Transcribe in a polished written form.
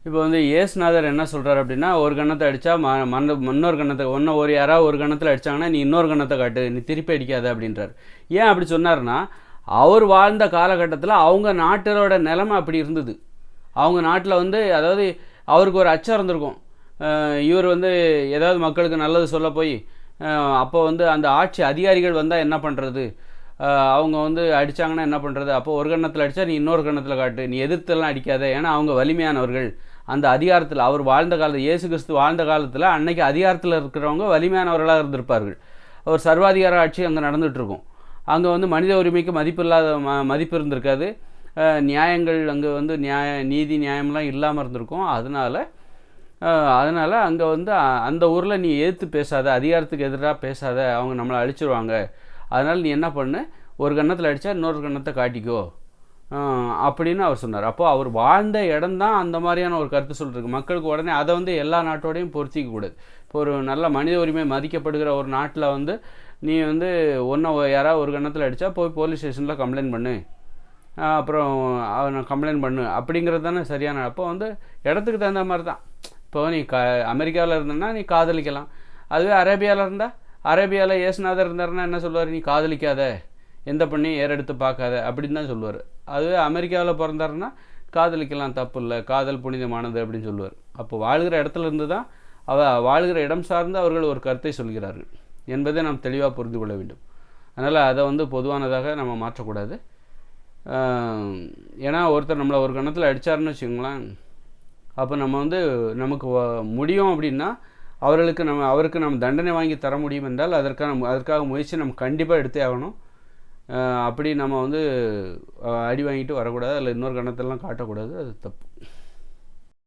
இப்போ வந்து இயேசுநாதர் என்ன சொல்கிறார் அப்படின்னா, ஒரு கன்னத்தை அடித்தா இன்னொரு கன்னத்தை யாராவது ஒரு கன்னத்தில் அடித்தாங்கன்னா நீ இன்னொரு கன்னத்தை காட்டு, நீ திருப்பி அடிக்காத அப்படின்றார். ஏன் அப்படி சொன்னார்னா, அவர் வாழ்ந்த காலகட்டத்தில் அவங்க நாட்டோட நிலைமை அப்படி இருந்தது. அவங்க நாட்டில் வந்து அதாவது அவருக்கு ஒரு அச்சம் இருந்திருக்கும். இவர் வந்து ஏதாவது மக்களுக்கு நல்லது சொல்ல போய் அப்போ வந்து அந்த ஆட்சி அதிகாரிகள் வந்தால் என்ன பண்ணுறது, அவங்க வந்து அடித்தாங்கன்னா என்ன பண்ணுறது, அப்போ ஒரு கன்னத்தில் அடித்தா நீ இன்னொரு கன்னத்தில் காட்டு, நீ எதிர்த்தெல்லாம் அடிக்காத. ஏன்னா அவங்க வலிமையானவர்கள். அந்த அதிகாரத்தில் அவர் வாழ்ந்த காலத்தில், இயேசு கிறிஸ்து வாழ்ந்த காலத்தில் அன்னைக்கு அதிகாரத்தில் இருக்கிறவங்க வலிமையானவர்களாக இருந்திருப்பார்கள். ஒரு சர்வாதிகார ஆட்சி அங்கே நடந்துகிட்ருக்கும். அங்கே வந்து மனித உரிமைக்கு மதிப்பு இல்லாத மதிப்பு இருந்திருக்காது. நியாயங்கள் அங்கே வந்து நீதி நியாயம்லாம் இல்லாமல் இருந்திருக்கும். அதனால் அங்கே வந்து அந்த ஊரில் நீ எதிர்த்து பேசாத, அதிகாரத்துக்கு எதிராக பேசாத, அவங்க நம்மளை அழிச்சிருவாங்க. அதனால் நீ என்ன பண்ணு, ஒரு கன்னத்தில் அடித்தா இன்னொரு கன்னத்தை காட்டிக்கோ அப்படின்னு அவர் சொன்னார். அப்போது அவர் வாழ்ந்த இடம்தான் அந்த மாதிரியான ஒரு கருத்து சொல்லிருக்கு மக்களுக்கு. உடனே அதை வந்து எல்லா நாட்டோடையும் பொருத்திக்க கூடாது. இப்போ ஒரு நல்ல மனித உரிமை மதிக்கப்படுகிற ஒரு நாட்டில் வந்து நீ வந்து யாராவது ஒரு கன்னத்தில் அடித்தா போய் போலீஸ் ஸ்டேஷனில் கம்ப்ளைண்ட் பண்ணு, அப்புறம் அவனை கம்ப்ளைண்ட் பண்ணு அப்படிங்கிறது தானே சரியான. அப்போ வந்து இடத்துக்கு தகுந்த மாதிரி தான். இப்போ நீ அமெரிக்காவில் இருந்தன்னா நீ காதலிக்கலாம். அதுவே அரேபியாவில் இருந்தால், அரேபியாவில் இயேசுநாதர் இருந்தாருன்னா என்ன சொல்லுவார், நீ காதலிக்காத, எந்த பண்ணியும் ஏறெடுத்து பார்க்காத அப்படின்னு தான் சொல்லுவார். அதுவே அமெரிக்காவில் பிறந்தாருன்னா காதலிக்கலாம், தப்பு இல்லை, காதல் புனிதமானது அப்படின்னு சொல்லுவார். அப்போ வாழ்கிற இடத்துல இருந்து தான் வாழ்கிற இடம் சார்ந்து அவர்கள் ஒரு கருத்தை சொல்கிறார்கள் என்பதை நாம் தெளிவாக புரிந்து கொள்ள வேண்டும். அதனால் அதை வந்து பொதுவானதாக நம்ம மாற்றக்கூடாது. ஏன்னா ஒருத்தர் நம்மளை ஒரு கன்னத்தில் அடித்தாருன்னு வச்சுக்கோங்களேன், அப்போ நம்ம வந்து நமக்கு முடியும் அப்படின்னா அவருக்கு நம்ம தண்டனை வாங்கி தர முடியும் என்றால் அதற்காக முயற்சி நம்ம கண்டிப்பாக எடுத்தே ஆகணும். அப்படி நம்ம வந்து அடி வாங்கிட்டு வரக்கூடாது, அதில் இன்னொரு கன்னத்தெல்லாம் காட்டக்கூடாது. அது தப்பு.